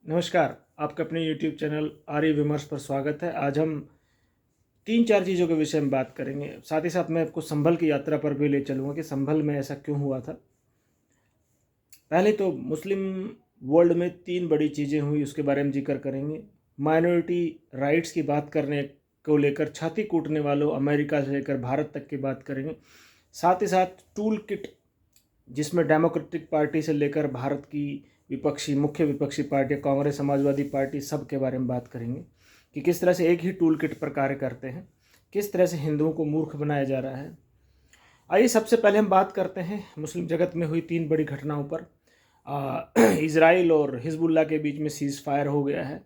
नमस्कार। आपका अपने YouTube चैनल आर्य विमर्श पर स्वागत है। आज हम 3-4 चीज़ों के विषय में बात करेंगे। साथ ही साथ मैं आपको संभल की यात्रा पर भी ले चलूँगा कि संभल में ऐसा क्यों हुआ था। पहले तो मुस्लिम वर्ल्ड में 3 बड़ी चीज़ें हुई, उसके बारे में जिक्र करेंगे। माइनॉरिटी राइट्स की बात करने को लेकर छाती कूटने वालों अमेरिका से लेकर भारत तक की बात करेंगे। साथ ही साथ टूल किट, जिसमें डेमोक्रेटिक पार्टी से लेकर भारत की मुख्य विपक्षी पार्टी कांग्रेस, समाजवादी पार्टी, सब के बारे में बात करेंगे कि किस तरह से एक ही टूल किट पर कार्य करते हैं, किस तरह से हिंदुओं को मूर्ख बनाया जा रहा है। आइए सबसे पहले हम बात करते हैं मुस्लिम जगत में हुई 3 बड़ी घटनाओं पर। इज़राइल और हिजबुल्लाह के बीच में सीज़ फायर हो गया है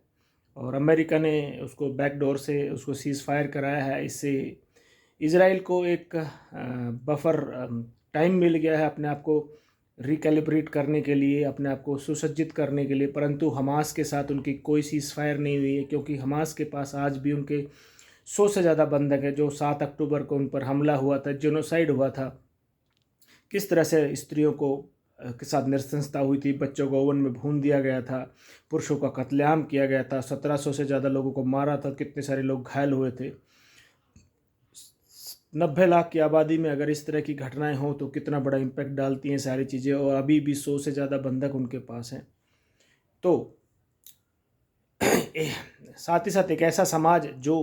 और अमेरिका ने उसको बैकडोर से उसको सीज़ फायर कराया है। इससे इज़राइल को एक बफर टाइम मिल गया है अपने आप को रिकैलिब्रेट करने के लिए, अपने आप को सुसज्जित करने के लिए। परंतु हमास के साथ उनकी कोई सीज़ फायर नहीं हुई है, क्योंकि हमास के पास आज भी उनके 100 से ज़्यादा बंधक हैं। जो 7 अक्टूबर को उन पर हमला हुआ था, जेनोसाइड हुआ था, किस तरह से स्त्रियों को के साथ नृशंसता हुई थी, बच्चों को ओवन में भून दिया गया था, पुरुषों का कत्लेआम किया गया था, 1700 से ज़्यादा लोगों को मारा था, कितने सारे लोग घायल हुए थे। 90 लाख की आबादी में अगर इस तरह की घटनाएं हों तो कितना बड़ा इम्पैक्ट डालती हैं सारी चीज़ें। और अभी भी 100 से ज़्यादा बंधक उनके पास हैं। तो साथ ही साथ एक ऐसा समाज जो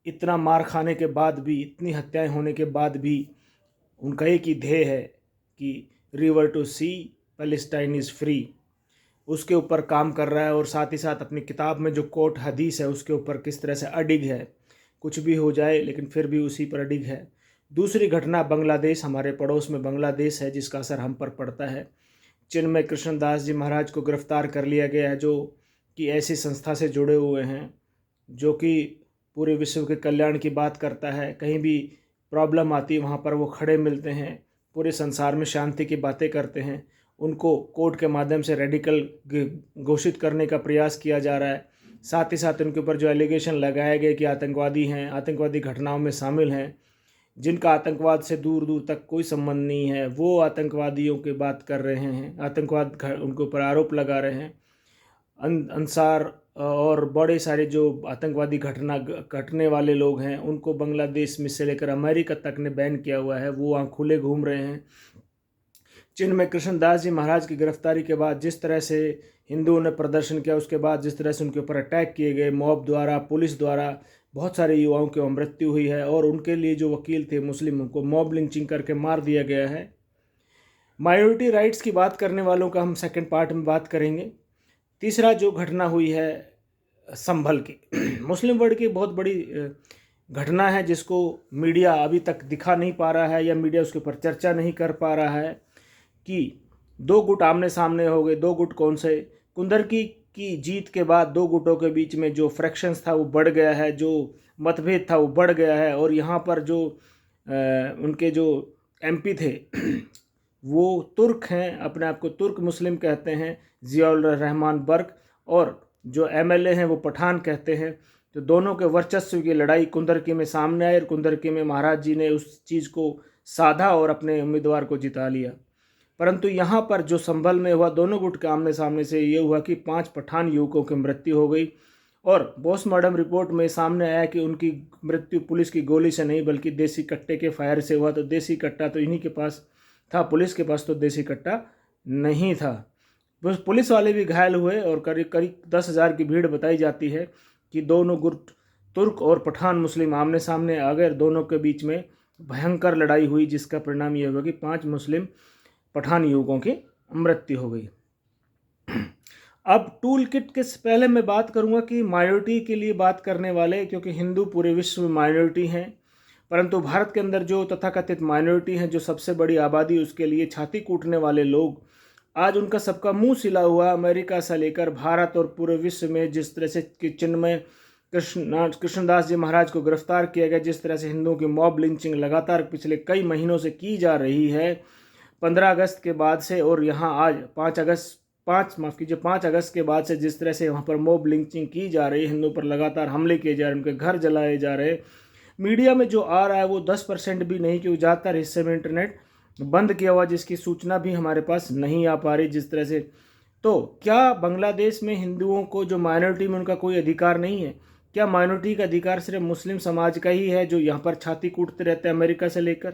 इतना मार खाने के बाद भी, इतनी हत्याएं होने के बाद भी, उनका एक ही ध्येय है कि river to sea Palestine is free, उसके ऊपर काम कर रहा है। और साथ ही साथ अपनी किताब में जो कोट हदीस है उसके ऊपर किस तरह से अडिग है, कुछ भी हो जाए लेकिन फिर भी उसी पर अडिग है। दूसरी घटना बांग्लादेश, हमारे पड़ोस में बांग्लादेश है, जिसका असर हम पर पड़ता है। चिन्मय कृष्णदास जी महाराज को गिरफ्तार कर लिया गया है, जो कि ऐसी संस्था से जुड़े हुए हैं जो कि पूरे विश्व के कल्याण की बात करता है। कहीं भी प्रॉब्लम आती है वहाँ पर वो खड़े मिलते हैं, पूरे संसार में शांति की बातें करते हैं। उनको कोर्ट के माध्यम से रेडिकल घोषित करने का प्रयास किया जा रहा है। साथ ही साथ उनके ऊपर जो एलिगेशन लगाए गए कि आतंकवादी हैं, आतंकवादी घटनाओं में शामिल हैं, जिनका आतंकवाद से दूर दूर तक कोई संबंध नहीं है, वो आतंकवादियों की बात कर रहे हैं, आतंकवाद उनके ऊपर आरोप लगा रहे हैं। अंसार और बड़े सारे जो आतंकवादी घटना घटने वाले लोग हैं उनको बांग्लादेश में से लेकर अमेरिका तक ने बैन किया हुआ है, वो वहाँ खुले घूम रहे हैं। चिन्मय कृष्णदास जी महाराज की गिरफ्तारी के बाद जिस तरह से हिंदुओं ने प्रदर्शन किया, उसके बाद जिस तरह से उनके ऊपर अटैक किए गए मॉब द्वारा, पुलिस द्वारा, बहुत सारे युवाओं की मृत्यु हुई है और उनके लिए जो वकील थे मुस्लिम, उनको मॉब लिंचिंग करके मार दिया गया है। माइनॉरिटी राइट्स की बात करने वालों का हम सेकंड पार्ट में बात करेंगे। तीसरा जो घटना हुई है संभल की, मुस्लिम वर्ल्ड की बहुत बड़ी घटना है, जिसको मीडिया अभी तक दिखा नहीं पा रहा है या मीडिया उसके ऊपर चर्चा नहीं कर पा रहा है कि 2 गुट आमने सामने हो गए। 2 गुट कौन से? कुंदरकी की जीत के बाद 2 गुटों के बीच में जो फ्रैक्शंस था वो बढ़ गया है, जो मतभेद था वो बढ़ गया है। और यहाँ पर जो उनके जो एमपी थे वो तुर्क हैं, अपने आप को तुर्क मुस्लिम कहते हैं, ज़ियाउल रहमान बर्क, और जो एमएलए हैं वो पठान कहते हैं। तो दोनों के वर्चस्व की लड़ाई कुंदरकी में सामने आई और कुंदरकी में महाराज जी ने उस चीज़ को साधा और अपने उम्मीदवार को जिता लिया। परंतु यहाँ पर जो संभल में हुआ, दोनों गुट के आमने सामने से ये हुआ कि 5 पठान युवकों की मृत्यु हो गई। और पोस्टमार्टम रिपोर्ट में सामने आया कि उनकी मृत्यु पुलिस की गोली से नहीं बल्कि देसी कट्टे के फायर से हुआ। तो देसी कट्टा तो इन्हीं के पास था, पुलिस के पास तो देसी कट्टा नहीं था। बस पुलिस वाले भी घायल हुए और करीब करीब 10,000 की भीड़ बताई जाती है कि दोनों गुट तुर्क और पठान मुस्लिम आमने सामने आ गए। दोनों के बीच में भयंकर लड़ाई हुई, जिसका परिणाम यह हुआ कि 5 मुस्लिम पठान युवकों की मृत्यु हो गई। अब टूल किट के पहले मैं बात करूंगा कि माइनॉरिटी के लिए बात करने वाले, क्योंकि हिंदू पूरे विश्व में माइनॉरिटी हैं, परंतु भारत के अंदर जो तथाकथित माइनॉरिटी है, जो सबसे बड़ी आबादी, उसके लिए छाती कूटने वाले लोग आज उनका सबका मुंह सिला हुआ। अमेरिका से लेकर भारत और पूरे विश्व में जिस तरह से चिन्मय कृष्णदास जी महाराज को गिरफ्तार किया गया, जिस तरह से हिंदुओं की मॉब लिंचिंग लगातार पिछले कई महीनों से की जा रही है 15 अगस्त के बाद से, और यहाँ आज 5 अगस्त के बाद से जिस तरह से वहाँ पर मॉब लिंचिंग की जा रही है, हिंदुओं पर लगातार हमले किए जा रहे हैं, उनके घर जलाए जा रहे हैं। मीडिया में जो आ रहा है वो 10% भी नहीं, क्योंकि ज़्यादातर हिस्से में इंटरनेट बंद किया हुआ, जिसकी सूचना भी हमारे पास नहीं आ पा रही। जिस तरह से तो क्या बांग्लादेश में हिंदुओं को जो माइनॉरिटी में उनका कोई अधिकार नहीं है? क्या माइनॉरिटी का अधिकार सिर्फ मुस्लिम समाज का ही है जो यहाँ पर छाती कूटते रहते हैं अमेरिका से लेकर?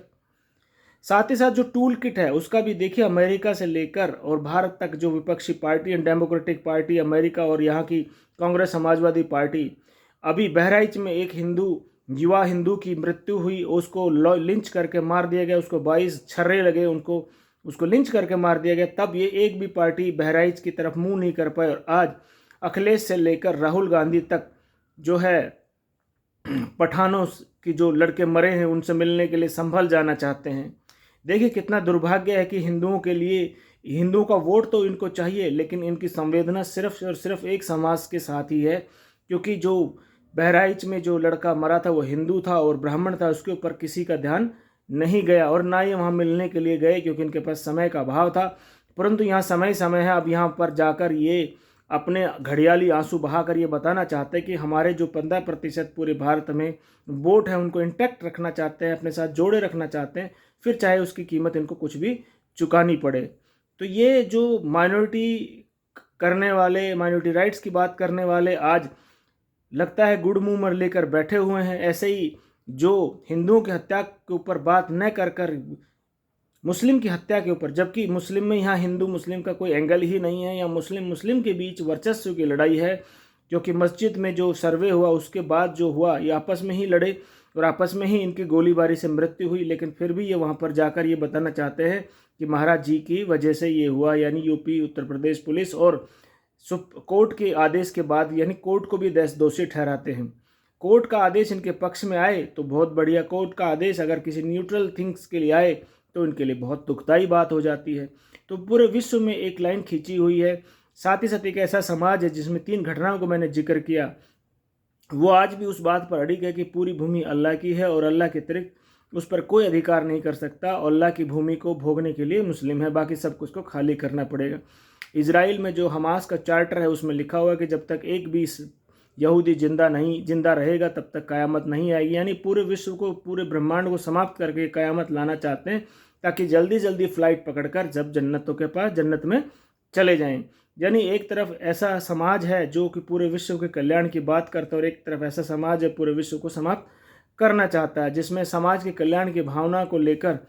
साथ ही साथ जो टूल किट है उसका भी देखिए, अमेरिका से लेकर और भारत तक जो विपक्षी पार्टी है, डेमोक्रेटिक पार्टी अमेरिका और यहाँ की कांग्रेस समाजवादी पार्टी, अभी बहराइच में एक युवा हिंदू की मृत्यु हुई, उसको लिंच करके मार दिया गया, उसको 22 छर्रे लगे, उसको लिंच करके मार दिया गया। तब ये एक भी पार्टी बहराइच की तरफ मुंह नहीं कर पाई और आज अखिलेश से लेकर राहुल गांधी तक जो है पठानों की जो लड़के मरे हैं उनसे मिलने के लिए संभल जाना चाहते हैं। देखिए कितना दुर्भाग्य है कि हिंदुओं के लिए, हिंदुओं का वोट तो इनको चाहिए लेकिन इनकी संवेदना सिर्फ और सिर्फ एक समाज के साथ ही है, क्योंकि जो बहराइच में जो लड़का मरा था वो हिंदू था और ब्राह्मण था, उसके ऊपर किसी का ध्यान नहीं गया और ना ही वहाँ मिलने के लिए गए क्योंकि इनके पास समय का अभाव था। परंतु यहाँ समय है, अब यहाँ पर जाकर ये अपने घड़ियाली आंसू बहाकर ये बताना चाहते हैं कि हमारे जो 15% पूरे भारत में वोट है उनको इंटैक्ट रखना चाहते हैं, अपने साथ जोड़े रखना चाहते हैं, फिर चाहे उसकी कीमत इनको कुछ भी चुकानी पड़े। तो ये जो माइनॉरिटी राइट्स की बात करने वाले आज लगता है गुड़ मुंह मर लेकर बैठे हुए हैं। ऐसे ही जो हिंदुओं की हत्या के ऊपर बात न कर मुस्लिम की हत्या के ऊपर, जबकि मुस्लिम में यहाँ हिंदू मुस्लिम का कोई एंगल ही नहीं है, या मुस्लिम के बीच वर्चस्व की लड़ाई है, क्योंकि मस्जिद में जो सर्वे हुआ उसके बाद जो हुआ ये आपस में ही लड़े और आपस में ही इनकी गोलीबारी से मृत्यु हुई, लेकिन फिर भी ये वहाँ पर जाकर ये बताना चाहते हैं कि महाराज जी की वजह से ये हुआ, यानी यूपी उत्तर प्रदेश पुलिस और कोर्ट के आदेश के बाद, यानी कोर्ट को भी दोषी ठहराते हैं। कोर्ट का आदेश इनके पक्ष में आए तो बहुत बढ़िया, कोर्ट का आदेश अगर किसी न्यूट्रल थिंग्स के लिए आए तो इनके लिए बहुत दुखदाई बात हो जाती है। तो पूरे विश्व में एक लाइन खींची हुई है। साथ ही साथ एक ऐसा समाज है जिसमें 3 घटनाओं को मैंने जिक्र किया, वो आज भी उस बात पर अड़िग है कि पूरी भूमि अल्लाह की है और अल्लाह के अतिरिक्त उस पर कोई अधिकार नहीं कर सकता। और अल्लाह की भूमि को भोगने के लिए मुस्लिम है, बाकी सब कुछ को खाली करना पड़ेगा। इजराइल में जो हमास का चार्टर है उसमें लिखा हुआ है कि जब तक एक भी यहूदी जिंदा रहेगा तब तक क़यामत नहीं आएगी, यानी पूरे विश्व को, पूरे ब्रह्मांड को समाप्त करके क़यामत लाना चाहते हैं ताकि जल्दी जल्दी फ्लाइट पकड़कर जब जन्नतों के पास जन्नत में चले जाएं। यानी एक तरफ ऐसा समाज है जो कि पूरे विश्व के कल्याण की बात करता है और एक तरफ ऐसा समाज है पूरे विश्व को समाप्त करना चाहता है, जिसमें समाज के कल्याण की भावना को लेकर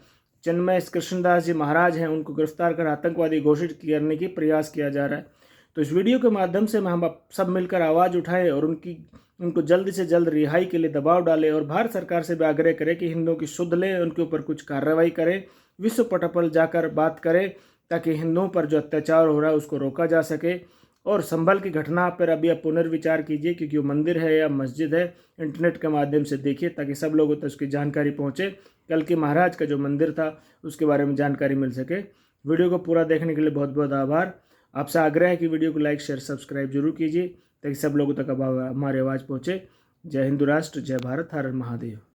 चिन्मय कृष्णदास जी महाराज हैं, उनको गिरफ्तार कर आतंकवादी घोषित करने की प्रयास किया जा रहा है। तो इस वीडियो के माध्यम से हम सब मिलकर आवाज़ उठाएं और उनको जल्द से जल्द रिहाई के लिए दबाव डालें और भारत सरकार से भी आग्रह करें कि हिंदुओं की सुध लें, उनके ऊपर कुछ कार्रवाई करें, विश्व पटल पर जाकर बात करें ताकि हिंदुओं पर जो अत्याचार हो रहा है उसको रोका जा सके। और संभल की घटना पर अभी आप पुनर्विचार कीजिए, क्योंकि वो मंदिर है या मस्जिद है, इंटरनेट के माध्यम से देखिए ताकि सब लोगों तक उसकी जानकारी पहुँचे, कल के महाराज का जो मंदिर था उसके बारे में जानकारी मिल सके। वीडियो को पूरा देखने के लिए बहुत बहुत आभार। आपसे आग्रह है कि वीडियो को लाइक शेयर सब्सक्राइब जरूर कीजिए ताकि सब लोगों तक हमारी आवाज़ पहुँचे। जय हिंदू राष्ट्र, जय भारत, हर हर महादेव।